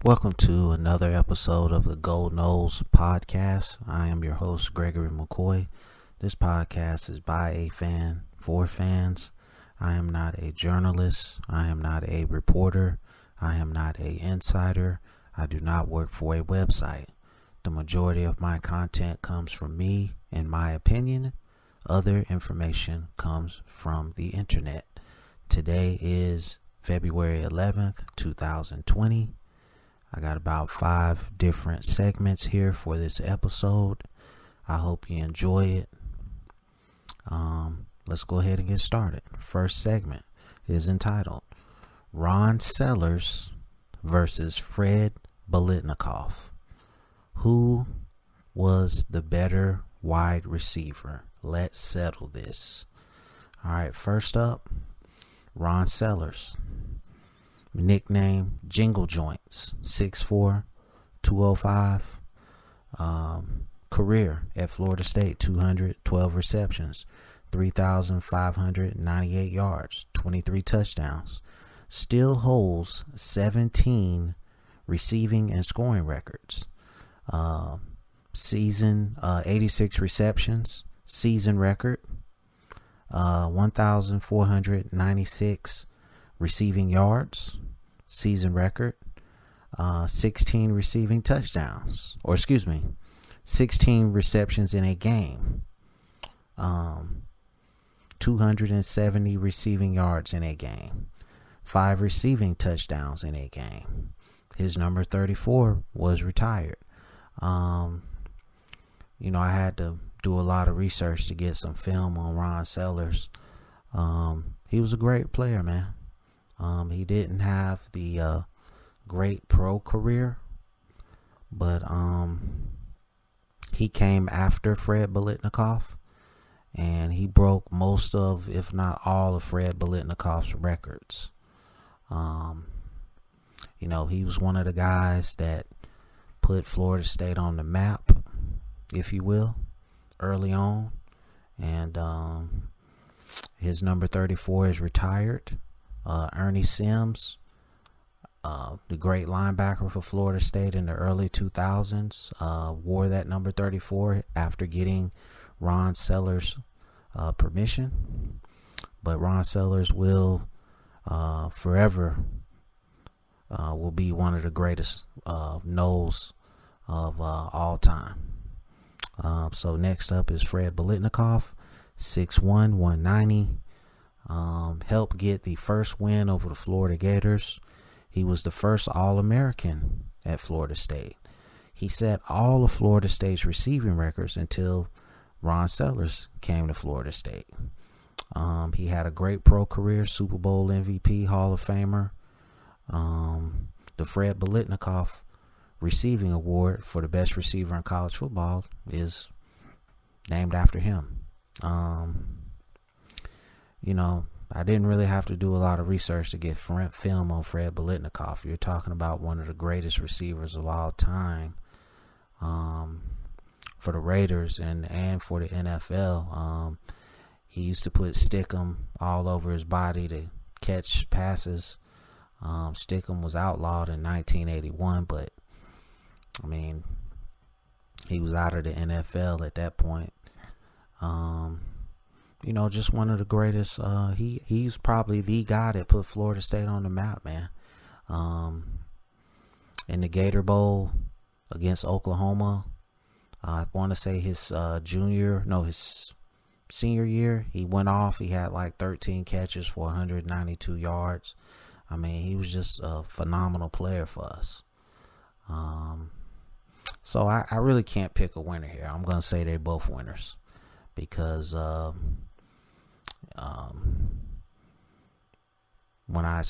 Welcome to another episode of the Noles Podcast. I am your host, Gregory McCoy. This podcast is by a fan, for fans. I am not a journalist. I am not a reporter. I am not an insider. I do not work for a website. The majority of my content comes from me, in my opinion. Other information comes from the internet. Today is February 11th, 2020. I got about 5 different segments here for this episode. I hope you enjoy it. Let's go ahead and get started. First segment is entitled Ron Sellers versus Fred Biletnikoff. Who was the better wide receiver? Let's settle this. All right, first up, Ron Sellers. Nickname Jingle Joints, 6'4", 205. Career at Florida State, 212 receptions, 3,598 yards, 23 touchdowns. Still holds 17 receiving and scoring records. Season 86 receptions, season record. 1,496 receiving yards, season record. 16 receiving touchdowns, 16 receptions in a game. 270 receiving yards in a game. 5 receiving touchdowns in a game. His number 34 was retired. I had to do a lot of research to get some film on Ron Sellers. He was a great player, man. He didn't have the great pro career, but he came after Fred Biletnikoff, and he broke most of, if not all, of Fred Biletnikoff's records. He was one of the guys that put Florida State on the map, if you will, early on, and his number 34 is retired. Ernie Sims, the great linebacker for Florida State in the early 2000s, wore that number 34 after getting Ron Sellers' permission. But Ron Sellers will forever will be one of the greatest Noles of all time. So next up is Fred Biletnikoff, 6'1", 190. Helped get the first win over the Florida Gators. He was the first All-American at Florida State. He set all of Florida State's receiving records until Ron Sellers came to Florida State. He had a great pro career, Super Bowl MVP, Hall of Famer. The Fred Biletnikoff receiving award for the best receiver in college football is named after him. I didn't really have to do a lot of research to get film on Fred Biletnikoff. You're talking about one of the greatest receivers of all time for the Raiders and for the NFL. He used to put Stickum all over his body to catch passes. Stickum was outlawed in 1981, but he was out of the NFL at that point. Just one of the greatest. He's probably the guy that put Florida State on the map, man. In the Gator Bowl against Oklahoma, I want to say his senior year, he went off. He had like 13 catches for 192 yards. He was just a phenomenal player for us. So I really can't pick a winner here. I'm going to say they're both winners because when I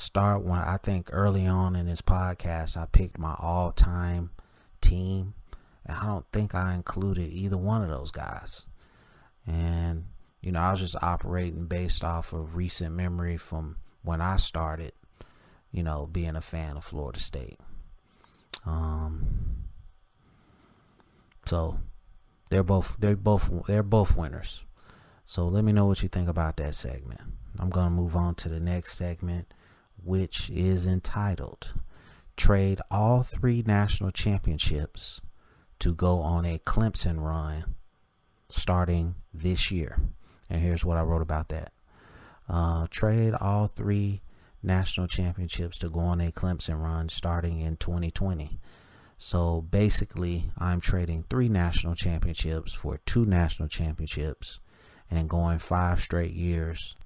think early on in this podcast, I picked my all-time team, and I don't think I included either one of those guys. And, I was just operating based off of recent memory from when I started, being a fan of Florida State. So they're both winners. So let me know what you think about that segment. I'm going to move on to the next segment, which is entitled trade all 3 national championships to go on a Clemson run starting this year. And here's what I wrote about that. Trade all 3 national championships to go on a Clemson run starting in 2020. So basically, I'm trading 3 national championships for 2 national championships and going 5 straight years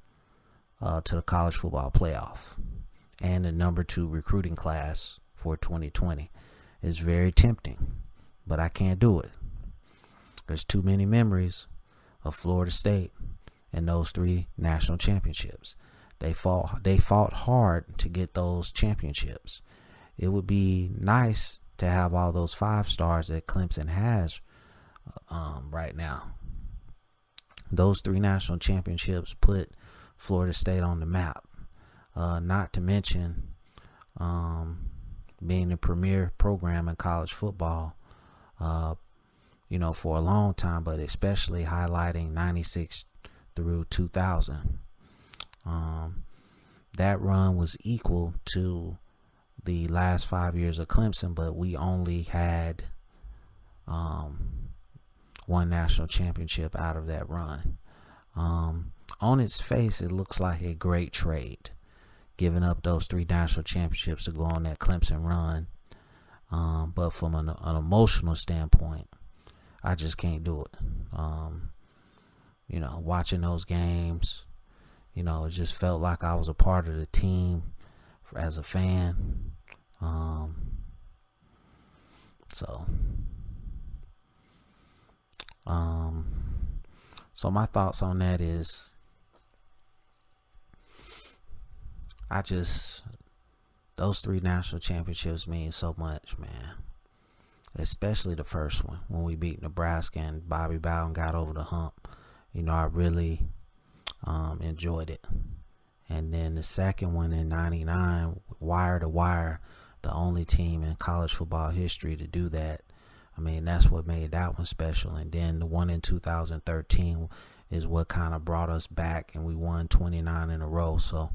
to the college football playoff and the number 2 recruiting class for 2020. It's very tempting, but I can't do it. There's too many memories of Florida State and those 3 national championships. They fought hard to get those championships. It would be nice to have all those 5 stars that Clemson has right now. Those 3 national championships put Florida State on the map. Not to mention being the premier program in college football, for a long time, but especially highlighting 96 through 2000. That run was equal to the last 5 years of Clemson, but we only had 1 national championship out of that run. On its face, it looks like a great trade, giving up those 3 national championships to go on that Clemson run. But from an emotional standpoint, I just can't do it. Watching those games, it just felt like I was a part of the team as a fan. So my thoughts on that is, those 3 national championships mean so much, man. Especially the first one when we beat Nebraska and Bobby Bowden got over the hump. I really enjoyed it. And then the second one in 99, wire to wire, the only team in college football history to do that. I mean, that's what made that one special. And then the one in 2013 is what kind of brought us back, and we won 29 in a row. So,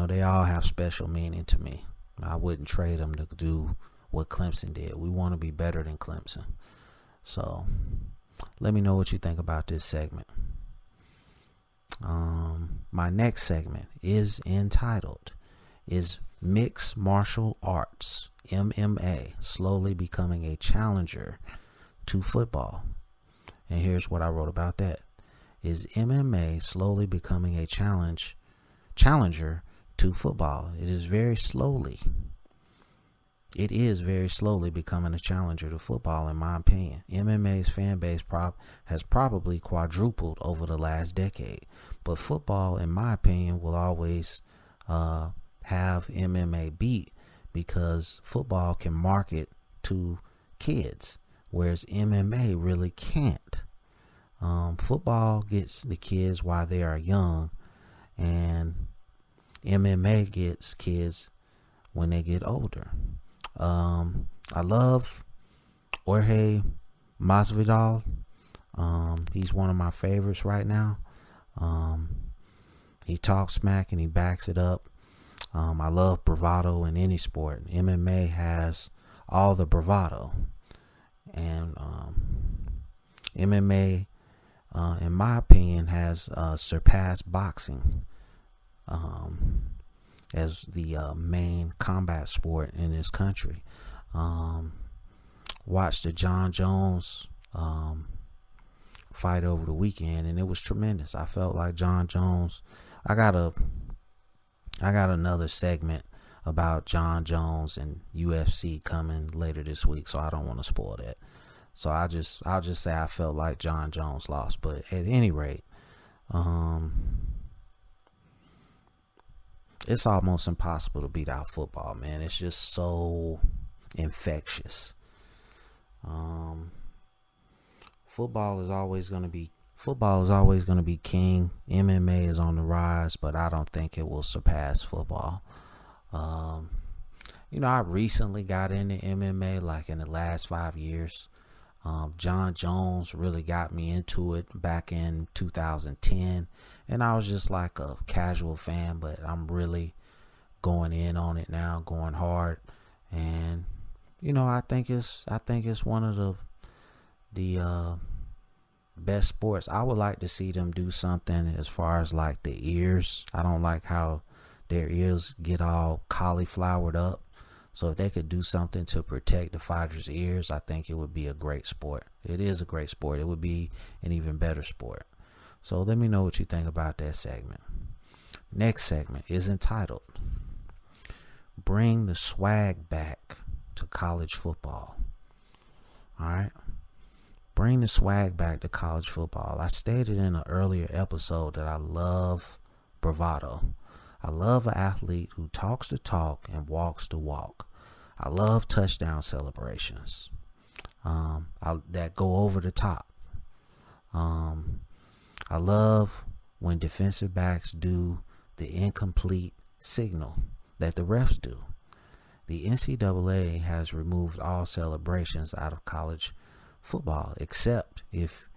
they all have special meaning to me. I wouldn't trade them to do what Clemson did. We want to be better than Clemson. So, let me know what you think about this segment. My next segment is entitled, "Is Mixed Martial Arts, MMA, slowly becoming a challenger to football?" And here's what I wrote about that. Is MMA slowly becoming a challenger to football? It is very slowly becoming a challenger to football, in my opinion. MMA's fan base has probably quadrupled over the last decade. But football, in my opinion, will always have MMA beat, because football can market to kids, whereas MMA really can't. Football gets the kids while they are young, and MMA gets kids when they get older. I love Jorge Masvidal. He's one of my favorites right now. He talks smack and he backs it up. I love bravado in any sport. MMA has all the bravado, and MMA, in my opinion, has surpassed boxing as the main combat sport in this country. Watched the John Jones fight over the weekend, and it was tremendous. I felt like John Jones. I got another segment about John Jones and UFC coming later this week, so I don't want to spoil that. So I'll just say I felt like John Jones lost. But at any rate, it's almost impossible to beat out football, man. It's just so infectious. Football is always going to be king. MMA is on the rise, but I don't think it will surpass football. I recently got into MMA, like in the last 5 years. John Jones really got me into it back in 2010, and I was just like a casual fan, but I'm really going in on it now, going hard, and I think it's one of the best sports. I would like to see them do something as far as like the ears. I don't like how their ears get all cauliflowered up. So if they could do something to protect the fighters' ears, I think it would be a great sport. It is a great sport. It would be an even better sport. So let me know what you think about that segment. Next segment is entitled Bring the Swag Back to College Football. All right. Bring the swag back to college football. I stated in an earlier episode that I love bravado. I love an athlete who talks the talk and walks the walk. I love touchdown celebrations that go over the top. I love when defensive backs do the incomplete signal that the refs do. The NCAA has removed all celebrations out of college football, except if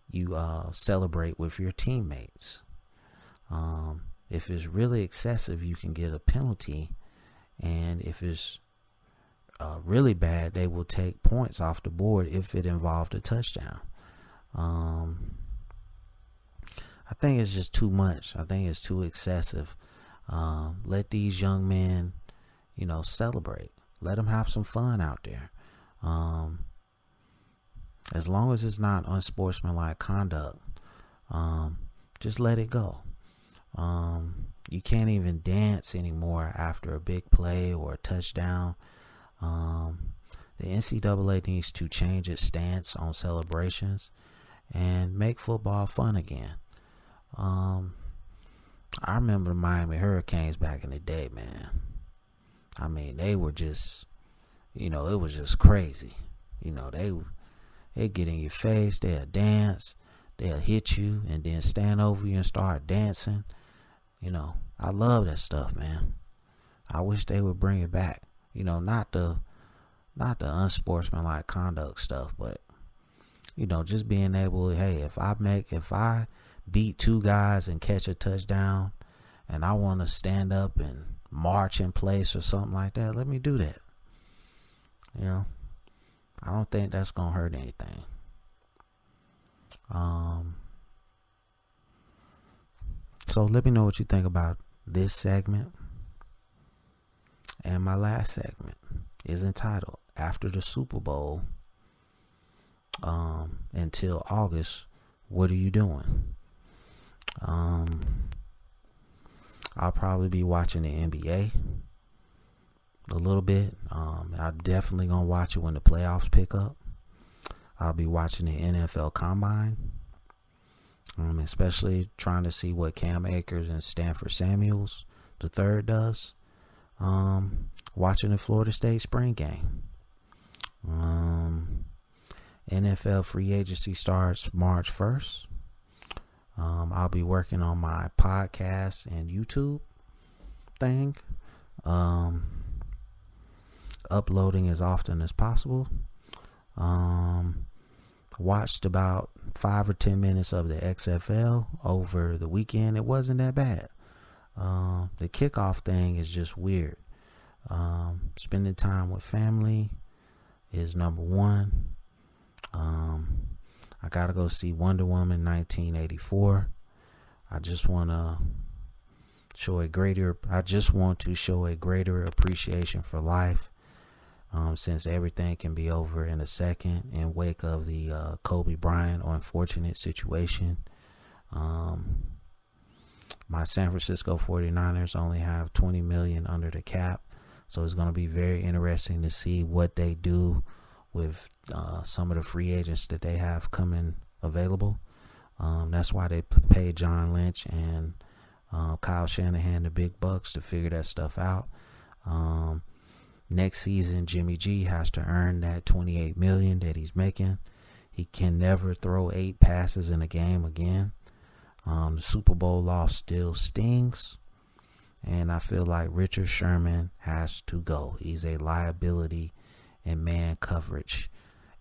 you celebrate with your teammates. If it's really excessive, you can get a penalty, and if it's really bad, they will take points off the board if it involved a touchdown. I think it's just too much. I think it's too excessive. Let these young men, celebrate. Let them have some fun out there. As long as it's not unsportsmanlike conduct, just let it go. You can't even dance anymore after a big play or a touchdown. The NCAA needs to change its stance on celebrations and make football fun again. I remember the Miami Hurricanes back in the day, man. I mean, they were just, it was just crazy. They get in your face, they'll dance, they'll hit you, and then stand over you and start dancing. I love that stuff, man. I wish they would bring it back. Not the unsportsmanlike conduct stuff, but just being able, hey, if I beat two guys and catch a touchdown, and I want to stand up and march in place or something like that, let me do that. I don't think that's gonna hurt anything. So let me know what you think about this segment. And my last segment is entitled After the Super Bowl until August, what are you doing? I'll probably be watching the NBA a little bit. I'm definitely gonna watch it when the playoffs pick up. I'll be watching the NFL Combine, especially trying to see what Cam Akers and Stanford Samuels III does. Watching the Florida State spring game. NFL free agency starts March 1st. I'll be working on my podcast and YouTube thing. Uploading as often as possible. Watched about 5 or 10 minutes of the XFL over the weekend. It wasn't that bad. The kickoff thing is just weird. Spending time with family is number one. I gotta go see Wonder Woman 1984. I just want to show a greater appreciation for life. Since everything can be over in a second in wake of the Kobe Bryant unfortunate situation. My San Francisco 49ers only have $20 million under the cap, so it's going to be very interesting to see what they do with some of the free agents that they have coming available. That's why they paid John Lynch and Kyle Shanahan the big bucks to figure that stuff out. Next season, Jimmy G has to earn that $28 million that he's making. He can never throw 8 passes in a game again. The Super Bowl loss still stings. And I feel like Richard Sherman has to go. He's a liability in man coverage.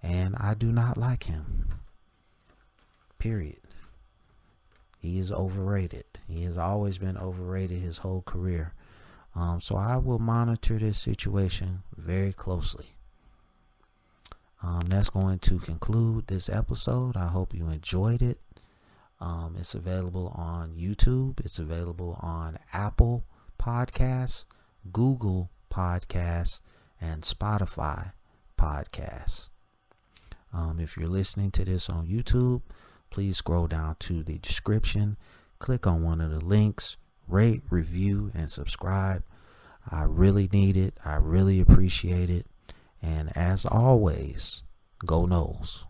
And I do not like him. Period. He is overrated. He has always been overrated his whole career. So I will monitor this situation very closely. That's going to conclude this episode. I hope you enjoyed it. It's available on YouTube. It's available on Apple Podcasts, Google Podcasts, and Spotify Podcasts. If you're listening to this on YouTube, please scroll down to the description, click on one of the links, rate, review, and subscribe. I really need it. I really appreciate it. And as always, go Noles.